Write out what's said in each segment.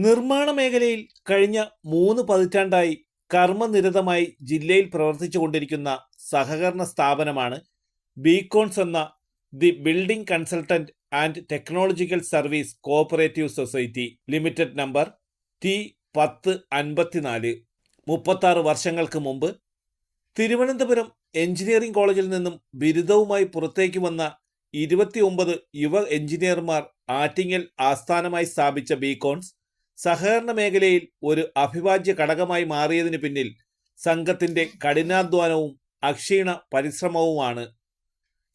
നിർമ്മാണ മേഖലയിൽ കഴിഞ്ഞ 3 പതിറ്റാണ്ടായി കർമ്മനിരതമായി ജില്ലയിൽ പ്രവർത്തിച്ചുകൊണ്ടിരിക്കുന്ന സഹകരണ സ്ഥാപനമാണ് ബീക്കോൺസ് എന്ന the building consultant and technological service cooperative society limited number T1054. 36 വർഷങ്ങൾക്ക് മുമ്പ് തിരുവനന്തപുരം എഞ്ചിനീയറിംഗ് കോളേജിൽ നിന്നും ബിരുദവുമായി പുറത്തേക്ക് വന്ന 29 യുവ എഞ്ചിനീയർമാർ ആറ്റിങ്ങൽ ആസ്ഥാനമായി സ്ഥാപിച്ച ബീക്കോൺസ് സഹകരണ മേഖലയിൽ ഒരു അവിഭാജ്യ ഘടകമായി മാറിയതിന് പിന്നിൽ സംഘത്തിൻ്റെ കഠിനാധ്വാനവും അക്ഷീണ പരിശ്രമവുമാണ്.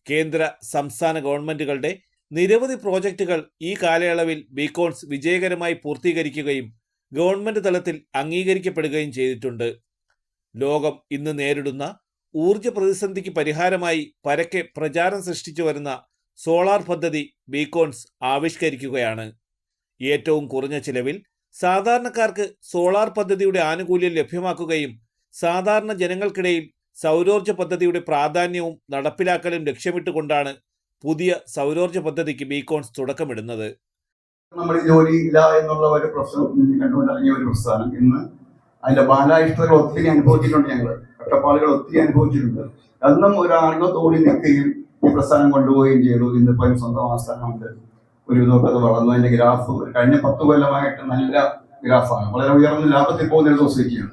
കേന്ദ്ര സംസ്ഥാന ഗവൺമെൻറ്റുകളുടെ നിരവധി പ്രോജക്റ്റുകൾ ഈ കാലയളവിൽ ബീക്കോൺസ് വിജയകരമായി പൂർത്തീകരിക്കുകയും ഗവൺമെൻറ് തലത്തിൽ അംഗീകരിക്കപ്പെടുകയും ചെയ്തിട്ടുണ്ട്. ലോകം ഇന്ന് നേരിടുന്ന ഊർജ പ്രതിസന്ധിക്ക് പരിഹാരമായി പരക്കെ പ്രചാരം സൃഷ്ടിച്ചു വരുന്ന സോളാർ പദ്ധതി ബീക്കോൺസ് ആവിഷ്കരിക്കുകയാണ്. ഏറ്റവും കുറഞ്ഞ ചിലവിൽ സാധാരണക്കാർക്ക് സോളാർ പദ്ധതിയുടെ ആനുകൂല്യം ലഭ്യമാക്കുകയും സാധാരണ ജനങ്ങൾക്കിടയിൽ സൗരോർജ പദ്ധതിയുടെ പ്രാധാന്യവും നടപ്പിലാക്കലും ലക്ഷ്യമിട്ടുകൊണ്ടാണ് പുതിയ സൗരോർജ പദ്ധതിക്ക് ബീക്കോൺസ് തുടക്കമിടുന്നത്. നമ്മൾ ജോലി ഇല്ല എന്നുള്ള ഒരു പ്രശ്നം കണ്ടുകൊണ്ടിറങ്ങിയ ഒരു പ്രസ്ഥാനം ഇന്ന് അതിന്റെ ബാലായിഷ്ടതകൾ ഒത്തിരി അനുഭവിച്ചിട്ടുണ്ട്. ഞങ്ങൾ കഷ്ടപ്പാടുകൾ ഒത്തിരി അനുഭവിച്ചിട്ടുണ്ട്. അന്നും ഒരാളിനോ തോടി നിൽക്കുകയും ഈ പ്രസ്ഥാനം കൊണ്ടുപോവുകയും ചെയ്തു. ഇന്നിപ്പോൾ സ്വന്തം ആസ്ഥാനമുണ്ട്. ഒരു ഇതൊക്കെ അത് വളർന്നു. അതിന്റെ ഗ്രാഫ് കഴിഞ്ഞ 10 കൊല്ലമായിട്ട് നല്ല ഗ്രാഫാണ്. വളരെ ഉയർന്ന ലാഭത്തിൽ പോകുന്ന ഒരു സൊസൈറ്റിയാണ്.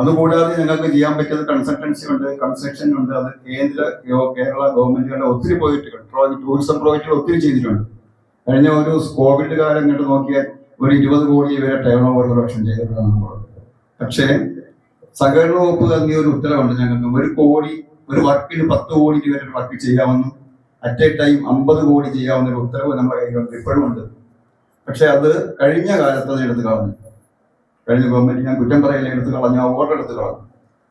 അതുകൂടാതെ ഞങ്ങൾക്ക് ചെയ്യാൻ പറ്റിയത് കൺസൾട്ടൻസി ഉണ്ട്, കൺസ്ട്രക്ഷൻ ഉണ്ട്. അത് കേരള ഗവൺമെന്റുകളുടെ ഒത്തിരി പ്രോജക്റ്റുകൾ, ടൂറിസം പ്രോജക്റ്റുകൾ ഒത്തിരി ചെയ്തിട്ടുണ്ട്. കഴിഞ്ഞ ഒരു കോവിഡ് കാലം കണ്ട് നോക്കിയാൽ ഒരു 20 കോടി വരെ ടേൺ ഓവർ ഒരു വർഷം ചെയ്തിട്ടുണ്ട് നമ്മൾ. പക്ഷേ സഹകരണ വകുപ്പ് നൽകിയ ഒരു ഉത്തരവുണ്ട് ഞങ്ങൾക്ക്. 1 കോടി ഒരു വർക്കിന് 10 കോടി വരെ വർക്ക് ചെയ്യാമെന്നും അറ്റ് എ ടൈം 50 കോടി ചെയ്യാവുന്ന ഒരു ഉത്തരവ് നമ്മുടെ കയ്യിലുണ്ട്, ഇപ്പോഴും ഉണ്ട്. പക്ഷെ അത് കഴിഞ്ഞ കാലത്ത് അത് എടുത്തു കളഞ്ഞു. കഴിഞ്ഞ ഗവൺമെന്റ്, ഞാൻ കുറ്റം പറയില്ല, എടുത്തു കളഞ്ഞു, ഓർഡർ എടുത്തു കളഞ്ഞു.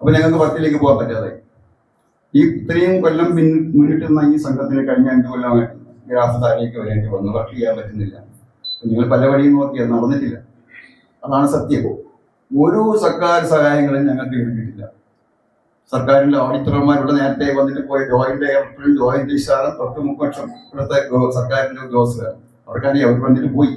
അപ്പൊ ഞങ്ങൾക്ക് വർക്കിലേക്ക് പോകാൻ പറ്റാതെ ഈ ഇത്രയും കൊല്ലം മുന്നിട്ടുന്ന ഈ സംഘത്തിന് കഴിഞ്ഞ 5 കൊല്ലമായിട്ട് ഗ്രാഫ് താഴേക്ക് വരേണ്ടി വന്നു. വർക്ക് ചെയ്യാൻ പറ്റുന്നില്ല. നിങ്ങൾ പല വഴിയും നോക്കിയത് നടന്നിട്ടില്ല. അതാണ് സത്യം. ഒരു സർക്കാർ സഹായങ്ങളും ഞങ്ങൾക്ക് ലഭിച്ചിട്ടില്ല. സർക്കാരിന്റെ ഓഡിറ്റർമാരുടെ നേരത്തെ വന്നിട്ട് പോയി ജോയിന്റ് ഡയറക്ടറും ജോയിന്റ് രജിസ്ട്രാറും 10-30 ഇവിടുത്തെ സർക്കാരിന്റെ ഉദ്യോഗസ്ഥരാണ്. അവർക്കറിയാം, അവർ വന്നിട്ട് പോയി,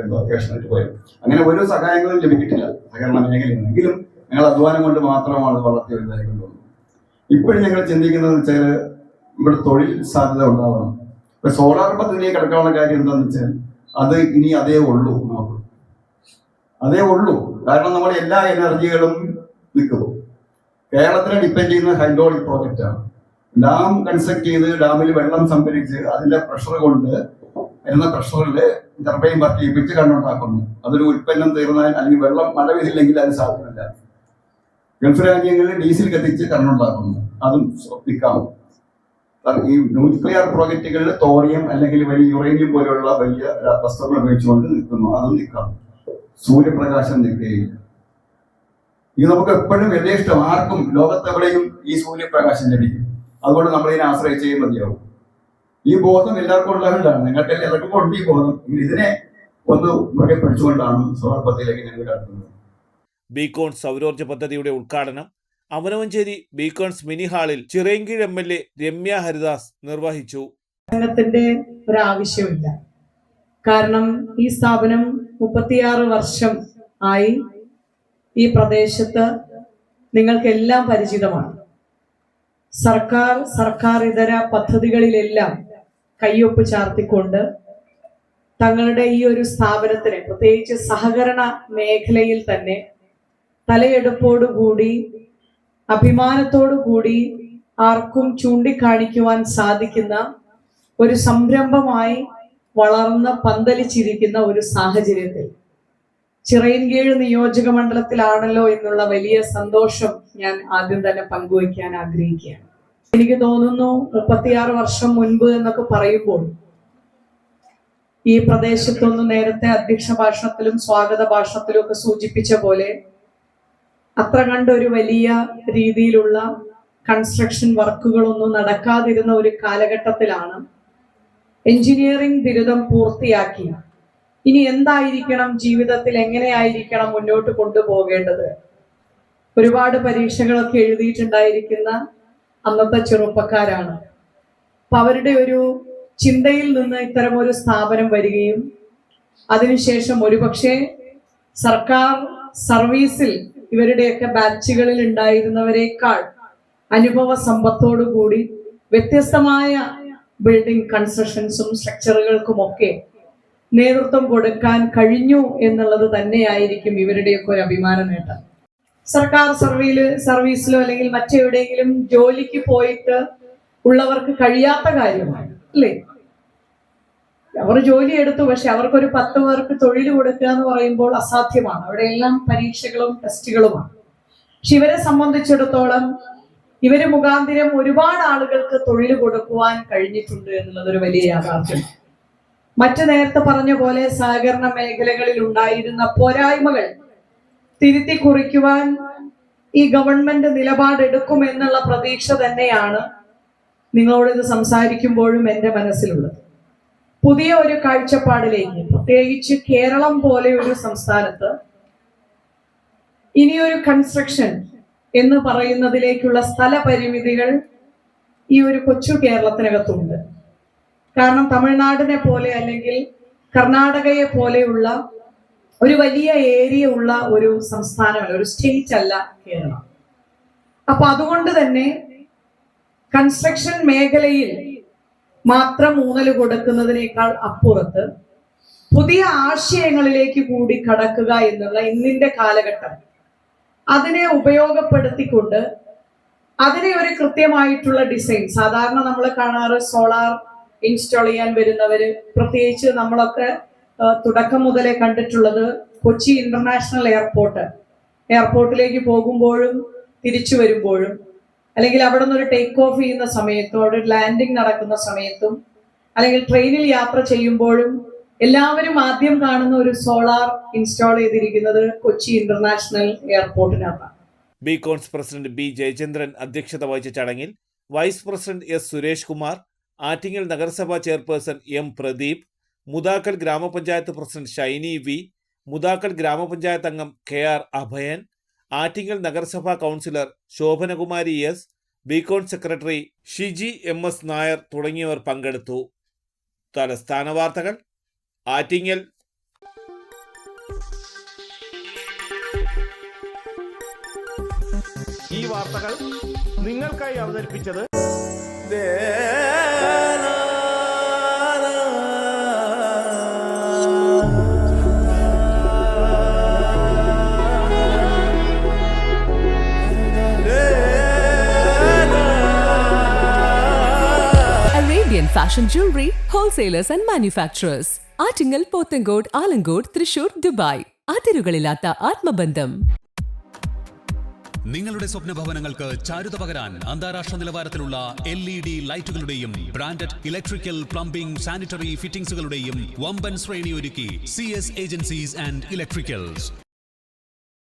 എന്തോ അത്യാവശ്യമായിട്ട് പോയത്. അങ്ങനെ ഒരു സഹായങ്ങളും ലഭിച്ചിട്ടില്ല സഹകരണ മേഖലയിൽ. എങ്കിലും ഞങ്ങൾ അധ്വാനം കൊണ്ട് മാത്രമാണ് വളർത്തി വലുതായി കൊണ്ടുവന്നത്. ഇപ്പോഴും ഞങ്ങൾ ചിന്തിക്കുന്നത് വെച്ചാൽ ഇവിടെ തൊഴിൽ സാധ്യത ഉണ്ടാവണം. ഇപ്പൊ സോളാർ പദ്ധതിയിലേക്ക് കിടക്കാനുള്ള കാര്യം എന്താണെന്ന് വെച്ചാൽ അത് ഇനി അതേ ഉള്ളൂ. അതേ ഉള്ളൂ. കാരണം നമ്മുടെ എല്ലാ എനർജികളും നിൽക്കുന്നു. കേരളത്തിനെ ഡിപ്പെൻഡ് ചെയ്യുന്ന ഹൈഡ്രോളിക് പ്രോജക്റ്റാണ്. ഡാം കൺസ്ട്രക്ട് ചെയ്ത് ഡാമിൽ വെള്ളം സംഭരിച്ച് അതിന്റെ പ്രഷർ കൊണ്ട് വരുന്ന പ്രഷറിൽ ടർബൈൻ വർക്ക് ചെയ്യിപ്പിച്ച് കണ്ണുണ്ടാക്കുന്നു. അതൊരു ഉൽപ്പന്നം തീർന്നാൽ അല്ലെങ്കിൽ വെള്ളം മഴ പെയ്തില്ലെങ്കിൽ അത് സാധ്യമല്ല. ഗൾഫ് രാജ്യങ്ങളിൽ ഡീസൽ കത്തിച്ച് കണ്ണുണ്ടാക്കുന്നു. അതും നിൽക്കാവും. ഈ ന്യൂക്ലിയർ പ്രോജക്റ്റുകളിൽ തോറിയം അല്ലെങ്കിൽ വലിയ യുറേനിയം പോലെയുള്ള വലിയ വസ്തുക്കൾ ഉപയോഗിച്ചുകൊണ്ട് നിൽക്കുന്നു. അതും നിൽക്കാം. സൂര്യപ്രകാശം നിൽക്കുകയില്ല. ഇത് നമുക്ക് എപ്പോഴും യഥേഷ്ടം ആർക്കും ലോകത്തെവിടെയും ഈ സൂര്യപ്രകാശം ലഭിക്കും. അതുകൊണ്ട് നമ്മളിതിനെ ആശ്രയിച്ചേ മതിയാവും. ഈ ബോധം എല്ലാവർക്കും ഉണ്ടാകേണ്ടതാണ്. നിങ്ങൾക്ക് എല്ലാവർക്കും ഉണ്ട് ഈ ബോധം. ഇതിനെ ഒന്ന് മുറുകെ പിടിച്ചുകൊണ്ടാണ് സോളാർ പദ്ധതിയിലേക്ക് ഞങ്ങൾ കടക്കുന്നത്. ബീക്കോൺസ് സൗരോർജ്ജ പദ്ധതിയുടെ ഉദ്ഘാടനം അവനവഞ്ചേരി ബീക്കോൺസ് മിനി ഹാളിൽ ചിറയൻകീഴ് MLA രമ്യ ഹരിദാസ് നിർവഹിച്ചു. സംഘത്തിന്റെ ഒരാവശ്യമില്ല. കാരണം ഈ സ്ഥാപനം 36 വർഷം ആയി ഈ പ്രദേശത്ത് നിങ്ങൾക്കെല്ലാം പരിചിതമാണ്. സർക്കാർ ഇതര പദ്ധതികളിലെല്ലാം കയ്യൊപ്പ് ചാർത്തിക്കൊണ്ട് തങ്ങളുടെ ഈ ഒരു സ്ഥാപനത്തിന്, പ്രത്യേകിച്ച് സഹകരണ മേഖലയിൽ തന്നെ തലയെടുപ്പോടുകൂടി അഭിമാനത്തോടുകൂടി ആർക്കും ചൂണ്ടിക്കാണിക്കുവാൻ സാധിക്കുന്ന ഒരു സംരംഭമായി വളർന്ന് പന്തലിച്ചിരിക്കുന്ന ഒരു സാഹചര്യത്തിൽ ചിറയൻകീഴ് നിയോജക മണ്ഡലത്തിലാണല്ലോ എന്നുള്ള വലിയ സന്തോഷം ഞാൻ ആദ്യം തന്നെ പങ്കുവയ്ക്കാൻ ആഗ്രഹിക്കുകയാണ്. എനിക്ക് തോന്നുന്നു 36 വർഷം മുൻപ് എന്നൊക്കെ പറയുമ്പോൾ ഈ പ്രദേശത്തൊന്നും നേരത്തെ അധ്യക്ഷ ഭാഷണത്തിലും സ്വാഗത ഭാഷണത്തിലും ഒക്കെ സൂചിപ്പിച്ച പോലെ അത്ര കണ്ടൊരു വലിയ രീതിയിലുള്ള കൺസ്ട്രക്ഷൻ വർക്കുകളൊന്നും നടക്കാതിരുന്ന ഒരു കാലഘട്ടത്തിലാണ് എഞ്ചിനീയറിംഗ് ബിരുദം പൂർത്തിയാക്കി ഇനി എന്തായിരിക്കണം ജീവിതത്തിൽ, എങ്ങനെയായിരിക്കണം മുന്നോട്ട് കൊണ്ടുപോകേണ്ടത്, ഒരുപാട് പരീക്ഷകളൊക്കെ എഴുതിയിട്ടുണ്ടായിരിക്കുന്ന അന്നത്തെ ചെറുപ്പക്കാരാണ്. അപ്പൊ അവരുടെ ഒരു ചിന്തയിൽ നിന്ന് ഇത്തരം ഒരു സ്ഥാപനം വരികയും അതിനുശേഷം ഒരുപക്ഷെ സർക്കാർ സർവീസിൽ ഇവരുടെയൊക്കെ ബാച്ചുകളിൽ ഉണ്ടായിരുന്നവരെക്കാൾ അനുഭവ സമ്പത്തോടുകൂടി വ്യത്യസ്തമായ ബിൽഡിംഗ് കൺസ്ട്രക്ഷൻസും സ്ട്രക്ചറുകൾക്കുമൊക്കെ നേതൃത്വം കൊടുക്കാൻ കഴിഞ്ഞു എന്നുള്ളത് തന്നെയായിരിക്കും ഇവരുടെയൊക്കെ ഒരു അഭിമാന നേട്ടം. സർക്കാർ സർവീസിലോ അല്ലെങ്കിൽ മറ്റെവിടെയെങ്കിലും ജോലിക്ക് പോയിട്ട് ഉള്ളവർക്ക് കഴിയാത്ത കാര്യമാണ് അല്ലേ? അവർ ജോലി എടുത്തു, പക്ഷെ അവർക്കൊരു 10 പേർക്ക് തൊഴിൽ കൊടുക്കുക എന്ന് പറയുമ്പോൾ അസാധ്യമാണ്. അവിടെ എല്ലാം പരീക്ഷകളും ടെസ്റ്റുകളുമാണ്. പക്ഷെ ഇവരെ സംബന്ധിച്ചിടത്തോളം ഇവര് മുഖാന്തിരം ഒരുപാട് ആളുകൾക്ക് തൊഴിൽ കൊടുക്കുവാൻ കഴിഞ്ഞിട്ടുണ്ട് എന്നുള്ളതൊരു വലിയ യാഥാർത്ഥ്യം. മറ്റു നേരത്തെ പറഞ്ഞ പോലെ സഹകരണ മേഖലകളിൽ ഉണ്ടായിരുന്ന പോരായ്മകൾ തിരുത്തി കുറിക്കുവാൻ ഈ ഗവൺമെന്റ് നിലപാടെടുക്കുമെന്നുള്ള പ്രതീക്ഷ തന്നെയാണ് നിങ്ങളോട് ഇത് സംസാരിക്കുമ്പോഴും എൻ്റെ മനസ്സിലുള്ളത്. പുതിയ ഒരു കാഴ്ചപ്പാടിലേക്ക്, പ്രത്യേകിച്ച് കേരളം പോലെ ഒരു സംസ്ഥാനത്ത് ഇനിയൊരു കൺസ്ട്രക്ഷൻ എന്ന് പറയുന്നതിലേക്കുള്ള സ്ഥലപരിമിതികൾ ഈ ഒരു കൊച്ചു കേരളത്തിനകത്തുണ്ട്. കാരണം തമിഴ്നാടിനെ പോലെ അല്ലെങ്കിൽ കർണാടകയെ പോലെയുള്ള ഒരു വലിയ ഏരിയ ഉള്ള ഒരു സംസ്ഥാനമല്ല, ഒരു സ്റ്റേറ്റ് അല്ല കേരളം. അപ്പൊ അതുകൊണ്ട് തന്നെ കൺസ്ട്രക്ഷൻ മേഖലയിൽ മാത്രം ഊന്നൽ കൊടുക്കുന്നതിനേക്കാൾ അപ്പുറത്ത് പുതിയ ആശയങ്ങളിലേക്ക് കൂടി കടക്കുക എന്നുള്ള ഇന്നിന്റെ കാലഘട്ടം, അതിനെ ഉപയോഗപ്പെടുത്തിക്കൊണ്ട് അതിനെ ഒരു കൃത്യമായിട്ടുള്ള ഡിസൈൻ, സാധാരണ നമ്മൾ കാണാറ് സോളാർ ഇൻസ്റ്റാൾ ചെയ്യാൻ വരുന്നവര്, പ്രത്യേകിച്ച് നമ്മളൊക്കെ തുടക്കം മുതലേ കണ്ടിട്ടുള്ളത് കൊച്ചി ഇന്റർനാഷണൽ എയർപോർട്ടിലേക്ക് പോകുമ്പോഴും തിരിച്ചു വരുമ്പോഴും, അല്ലെങ്കിൽ അവിടെ നിന്ന് ഒരു ടേക്ക് ഓഫ് ചെയ്യുന്ന സമയത്തും അവിടെ ഒരു ലാൻഡിങ് നടക്കുന്ന സമയത്തും, അല്ലെങ്കിൽ ട്രെയിനിൽ യാത്ര ചെയ്യുമ്പോഴും എല്ലാവരും ആദ്യം കാണുന്ന ഒരു സോളാർ ഇൻസ്റ്റാൾ ചെയ്തിരിക്കുന്നത് കൊച്ചി ഇന്റർനാഷണൽ എയർപോർട്ടിനകത്താണ്. ബികോൺസ് പ്രസിഡന്റ് ബി ജയചന്ദ്രൻ അധ്യക്ഷത വഹിച്ച ചടങ്ങിൽ vice president S Suresh Kumar, Attingal നഗരസഭാ ചെയർപേഴ്സൺ എം പ്രദീപ്, മുതാക്കൽ ഗ്രാമപഞ്ചായത്ത് പ്രസിഡന്റ് ഷൈനി വി, മുതാക്കൽ ഗ്രാമപഞ്ചായത്ത് അംഗം കെ ആർ അഭയൻ, ആറ്റിങ്ങൽ നഗരസഭാ കൗൺസിലർ ശോഭനകുമാരി എസ്, ബികോൺ secretary Shiji M S Nair തുടങ്ങിയവർ പങ്കെടുത്തു. തലസ്ഥാന വാർത്തകൾ ആറ്റിങ്ങൽ. ഈ വാർത്തകൾ നിങ്ങൾക്കായി അവതരിപ്പിച്ചത് Arabian Fashion Jewelry Wholesalers and Manufacturers. Attingal, Pothencode, Alamcode, Thrissur, Dubai. അതിരുകളില്ലാത്ത ആത്മബന്ധം. നിങ്ങളുടെ സ്വപ്ന ഭവനങ്ങൾക്ക് ചാരുത പകരാൻ അന്താരാഷ്ട്ര നിലവാരത്തിലുള്ള LED ലൈറ്റുകളുടെയും ബ്രാൻഡഡ് ഇലക്ട്രിക്കൽ, പ്ലംബിംഗ്, സാനിറ്ററി ഫിറ്റിംഗ്സുകളുടെയും വമ്പൻ ശ്രേണി ഒരുക്കി CS ഏജൻസീസ് ആൻഡ് ഇലക്ട്രിക്കൽസ്.